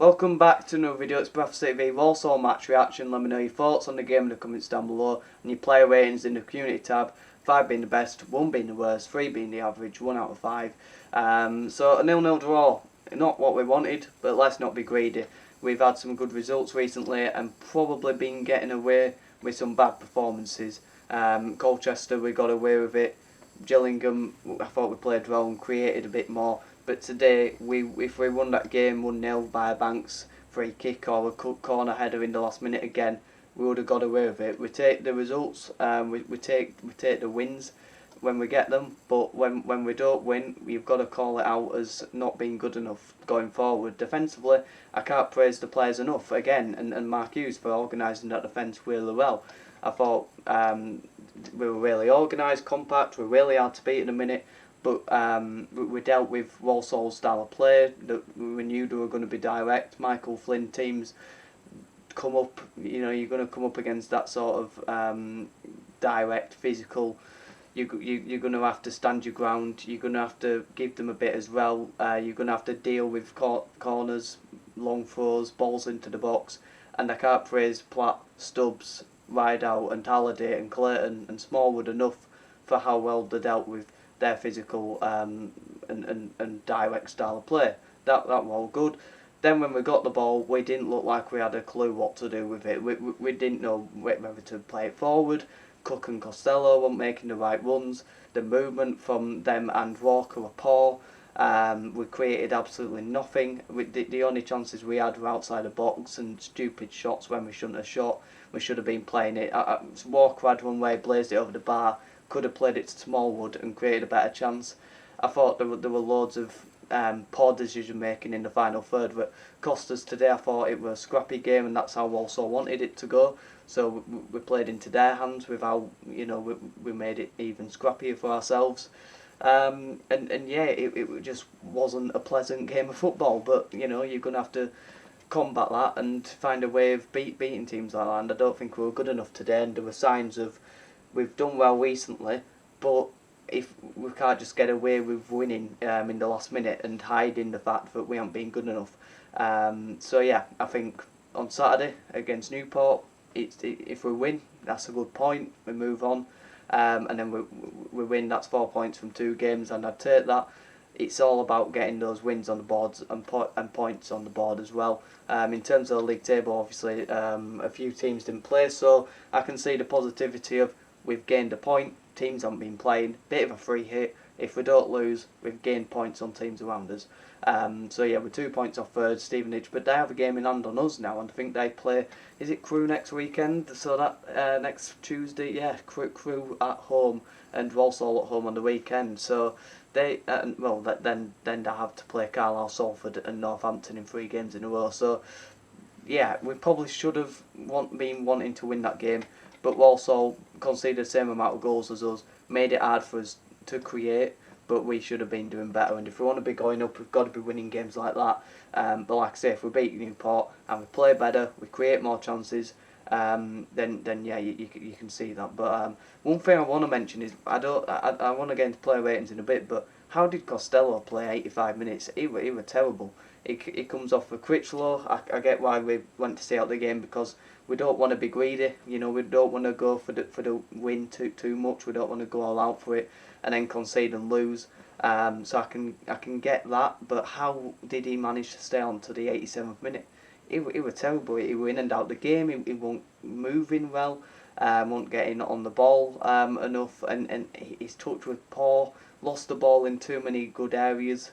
Welcome back to another video. It's Bradford v Walsall match reaction. Let me know your thoughts on the game in the comments down below and your player ratings in the community tab. 5 being the best, 1 being the worst, 3 being the average, 1 out of 5. So a 0-0 draw. Not what we wanted, but let's not be greedy. We've had some good results recently and probably been getting away with some bad performances. Colchester, we got away with it. Gillingham, I thought we played well and created a bit more. But today, if we won that game 1-0 by a Banks free kick or a corner header in the last minute again, we would have got away with it. We take the results, we take the wins when we get them. But when we don't win, you've got to call it out as not being good enough going forward. Defensively, I can't praise the players enough again, and Mark Hughes for organising that defence really well. I thought we were really organised, compact, we were really hard to beat in a minute. But we dealt with Walsall's style of play. We knew they were going to be direct. Michael Flynn teams come up, you're going to come up against that sort of direct, physical. You're going to have to stand your ground. You're going to have to give them a bit as well. You're going to have to deal with corners, long throws, balls into the box. And I can't praise Platt, Stubbs, Rideout and Halliday and Clayton and Smallwood enough for how well they dealt with their physical and direct style of play. That was all good. Then when we got the ball, we didn't look like we had a clue what to do with it. We didn't know whether to play it forward. Cook and Costello weren't making the right runs. The movement from them and Walker were poor. We created absolutely nothing. The only chances we had were outside the box and stupid shots when we shouldn't have shot. We should have been playing it. Walker had one way, blazed it over the bar. Could have played it to Smallwood and created a better chance. I thought there were loads of poor decision making in the final third, but Costas today I thought it was a scrappy game and that's how Walsall wanted it to go. So we played into their hands with how we made it even scrappier for ourselves. And yeah, it just wasn't a pleasant game of football. But you're going to have to combat that and find a way of beating teams like that. And I don't think we were good enough today. And there were signs of we've done well recently, but if we can't just get away with winning in the last minute and hiding the fact that we haven't been good enough. So yeah, I think on Saturday against Newport, if we win, that's a good point. We move on, and then we win. That's 4 points from 2 games, and I'd take that. It's all about getting those wins on the boards and points on the board as well. In terms of the league table, obviously a few teams didn't play, so I can see the positivity of we've gained a point, teams haven't been playing, bit of a free hit. If we don't lose, we've gained points on teams around us. So yeah, we're 2 points off third, Stevenage, but they have a game in hand on us now, and I think they play, is it Crewe next weekend? So that next Tuesday, yeah, Crewe at home and Walsall at home on the weekend. So they, then they have to play Carlisle, Salford and Northampton in 3 games in a row. So yeah, we probably should have been wanting to win that game. But Walsall conceded the same amount of goals as us, made it hard for us to create, but we should have been doing better. And if we want to be going up, we've got to be winning games like that. But like I say, if we beat Newport and we play better, we create more chances, then yeah, you can see that. But one thing I want to mention is I want to get into player ratings in a bit, but how did Costello play 85 minutes? He were terrible. He comes off with Critchlow. I get why we went to see out the game, because we don't want to be greedy. We don't want to go for the win too much. We don't want to go all out for it and then concede and lose. So I can get that. But how did he manage to stay on to the 87th minute? He was terrible. He was in and out the game. He wasn't moving well. Wasn't getting on the ball enough, and his touch was poor. Lost the ball in too many good areas.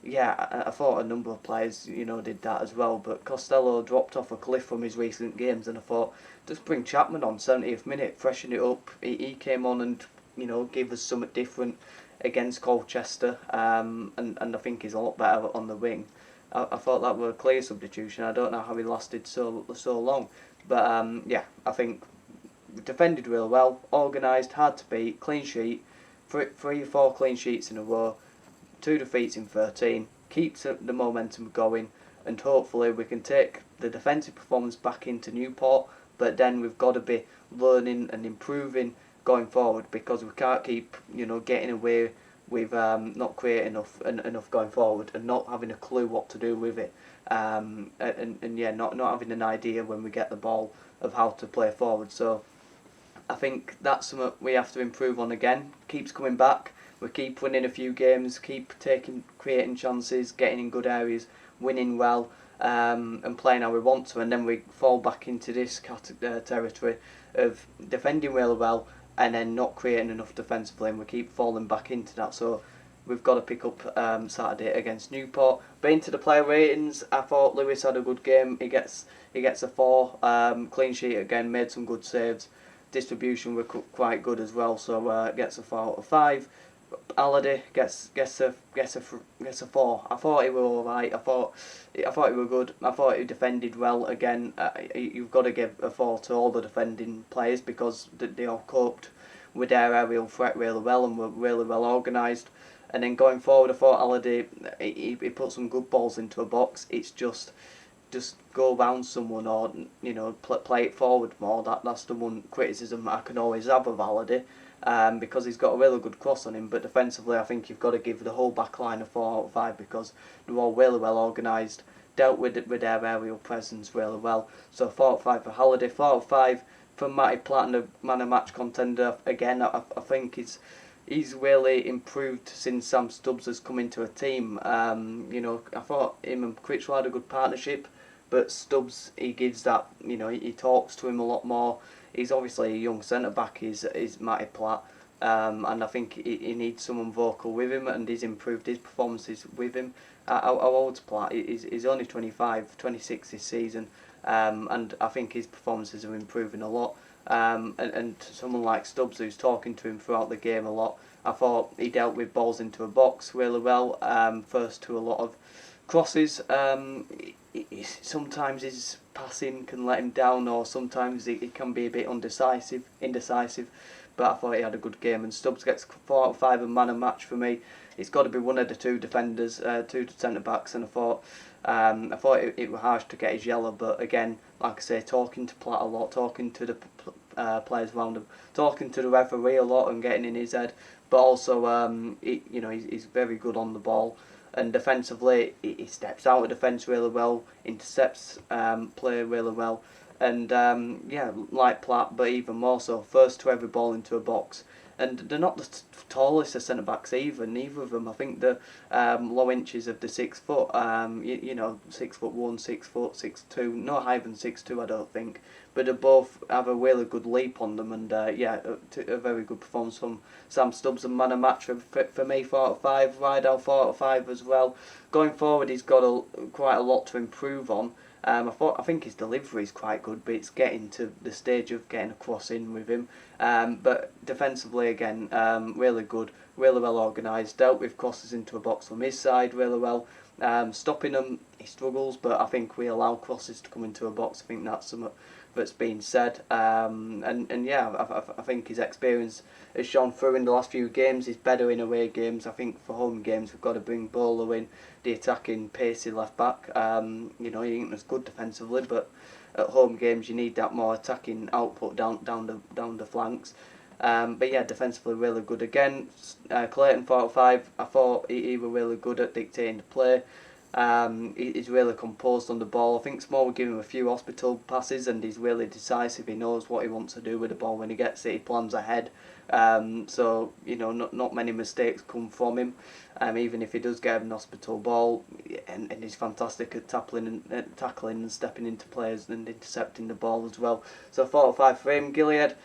Yeah, I thought a number of players, did that as well. But Costello dropped off a cliff from his recent games, and I thought, just bring Chapman on 70th minute, freshen it up. He came on and gave us something different against Colchester, and I think he's a lot better on the wing. I thought that was a clear substitution. I don't know how he lasted so long, but yeah, I think we defended real well, organised, hard to beat, clean sheet, 3 or 4 clean sheets in a row. 2 defeats in 13, keeps the momentum going, and hopefully we can take the defensive performance back into Newport, but then we've got to be learning and improving going forward, because we can't keep getting away with not creating enough going forward and not having a clue what to do with it. And yeah, not having an idea when we get the ball of how to play forward. So I think that's something we have to improve on again. Keeps coming back. We keep winning a few games, keep creating chances, getting in good areas, winning well, and playing how we want to, and then we fall back into this territory of defending really well and then not creating enough defensively, and we keep falling back into that. So we've got to pick up Saturday against Newport. But into the player ratings, I thought Lewis had a good game. He gets a 4, clean sheet again, made some good saves. Distribution were quite good as well, so gets a 4 out of 5. Halliday gets a 4. I thought he were alright. I thought he were good. I thought he defended well again. You've got to give a 4 to all the defending players because they all coped with their aerial threat really well and were really well organised. And then going forward, I thought Halliday he put some good balls into a box. It's just go round someone or play it forward more. That's the one criticism I can always have of Halliday, because he's got a really good cross on him. But defensively, I think you've got to give the whole back line a 4 out of 5 because they're all really well organised, dealt with their aerial presence really well. So 4 out of 5 for Halliday, 4 out of 5 for Matty Platt, the man of match contender. Again, I think he's really improved since Sam Stubbs has come into a team. I thought him and Critchlow had a good partnership, but Stubbs, he gives that, he talks to him a lot more. He's obviously a young centre-back, is Matty Platt, and I think he needs someone vocal with him, and he's improved his performances with him. How old's Platt? He's only 25, 26 this season, and I think his performances are improving a lot. And someone like Stubbs, who's talking to him throughout the game a lot, I thought he dealt with balls into a box really well. First to a lot of crosses. Sometimes his passing can let him down, or sometimes he can be a bit indecisive. But I thought he had a good game, and Stubbs gets 4 out of 5 and man of match for me. It's got to be one of the two defenders, two centre backs, and I thought it was harsh to get his yellow, but again, like I say, talking to Platt a lot, talking to the players around him, talking to the referee a lot, and getting in his head. But also, he's very good on the ball, and defensively, he steps out of defence really well, intercepts play really well, and like Platt, but even more so, first to every ball into a box. And they're not the tallest of centre backs either. Neither of them. I think the low inches of the 6 foot. 6'1", 6'2". No higher than 6'2", I don't think. But they both have a really good leap on them, and a very good performance from Sam Stubbs, and man of match for me, 4 out of 5. Rydell, 4 out of 5 as well. Going forward, he's got quite a lot to improve on. I think his delivery is quite good, but it's getting to the stage of getting a cross in with him. But defensively, again, really good, really well organised. Dealt with crosses into a box from his side really well. Stopping them, he struggles, but I think we allow crosses to come into a box. I think that's something that's been said. I think his experience has shone through in the last few games. He's better in away games. I think for home games we've got to bring Bolo in, the attacking, pacey left back. He ain't as good defensively, but at home games you need that more attacking output down the flanks. Defensively really good again. Clayton, 4 out of 5. I thought he were really good at dictating the play. He's really composed on the ball. I think Small will give him a few hospital passes, and he's really decisive. He knows what he wants to do with the ball when he gets it. He plans ahead. Not many mistakes come from him. Even if he does get an hospital ball, and he's fantastic at tackling and stepping into players and intercepting the ball as well. So 4 out of 5 for him. Gilead,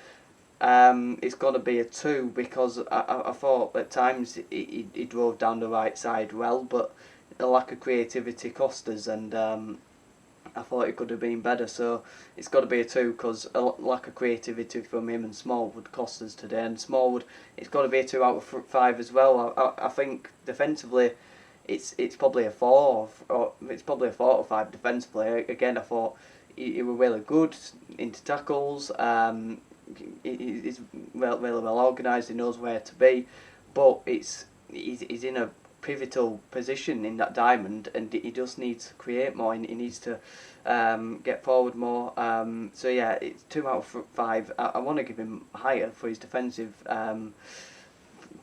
it's got to be a 2 because I thought at times he drove down the right side well, but the lack of creativity cost us, and I thought it could have been better. So it's got to be a 2 because a lack of creativity from him and Smallwood cost us today. And Smallwood, it's got to be a 2 out of 5 as well. I think defensively, it's probably a 4. Or it's probably a 4 out of 5 defensively. Again, I thought he were really good into tackles. He's really well organised. He knows where to be, but he's in a pivotal position in that diamond, and he just needs to create more. He needs to get forward more. It's 2 out of 5. I want to give him higher for his defensive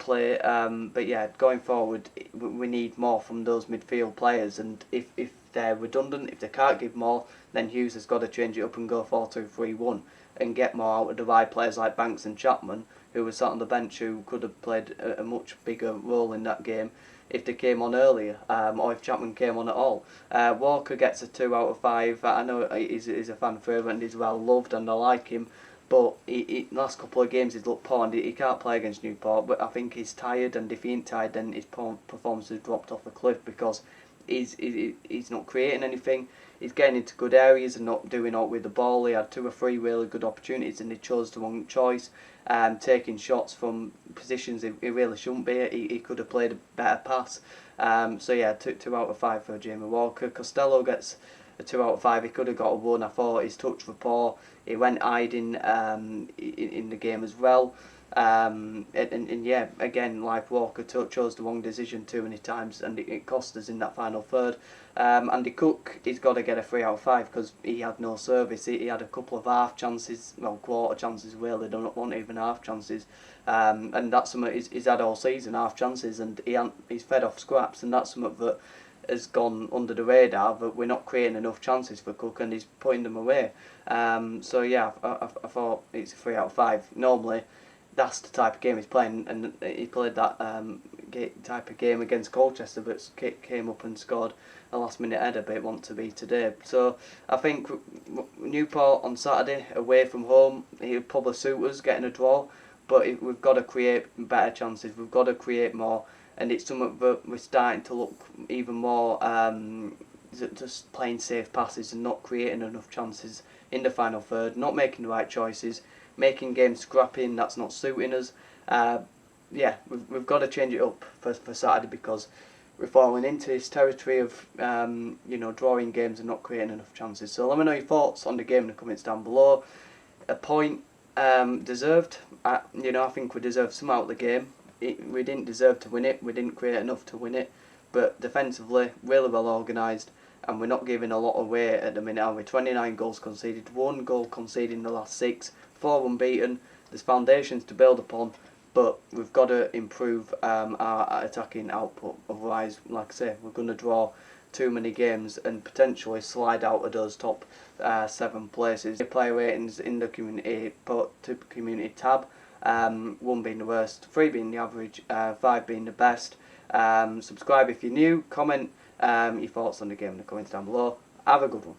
play. But yeah, going forward, we need more from those midfield players, and if they're redundant, if they can't give more, then Hughes has got to change it up and go 4-2-3-1 and get more out of the wide players like Banks and Chapman, who were sat on the bench, who could have played a much bigger role in that game if they came on earlier, or if Chapman came on at all. Walker gets a 2 out of 5. I know he's a fan favourite and he's well loved and I like him, but last couple of games he's looked poor and he can't play against Newport. But I think he's tired, and if he ain't tired, then his performance has dropped off a cliff because he's not creating anything. He's getting into good areas and not doing aught with the ball. He had 2 or 3 really good opportunities and he chose the wrong choice. Taking shots from positions he really shouldn't be. He could have played a better pass. So yeah, 2 out of 5 for Jamie Walker. Costello gets a 2 out of 5. He could have got a 1. I thought his touch was poor. He went hiding in the game as well. And yeah, again, like Walker, chose the wrong decision too many times, and it cost us in that final third. Andy Cook, he's got to get a 3 out of 5 because he had no service. He had a couple of half chances, well, quarter chances really, they don't want even half chances. And that's something he's had all season, half chances, and he's fed off scraps, and that's something that has gone under the radar, but we're not creating enough chances for Cook and he's putting them away. So yeah, I thought it's a 3 out of 5. Normally, that's the type of game he's playing, and he played that type of game against Colchester, but came up and scored a last minute header, but it want to be today. So I think Newport on Saturday away from home, it would probably suit us getting a draw, but we've got to create better chances, we've got to create more, and it's something that we're starting to look even more just playing safe passes and not creating enough chances in the final third, not making the right choices, making games scrappy, and that's not suiting us. Yeah, we've got to change it up for Saturday because we're falling into this territory of drawing games and not creating enough chances. So let me know your thoughts on the game in the comments down below. A point deserved. I think we deserved some out of the game. We didn't deserve to win it. We didn't create enough to win it. But defensively, really well organised, and we're not giving a lot away at the minute, are we? 29 goals conceded, 1 goal conceded in the last 6, 4 unbeaten. There's foundations to build upon, but we've got to improve our attacking output. Otherwise, like I say, we're going to draw too many games and potentially slide out of those top 7 places. Player ratings in the community tab. 1 being the worst, 3 being the average, 5 being the best. Subscribe if you're new, comment your thoughts on the game in the comments down below. Have a good one.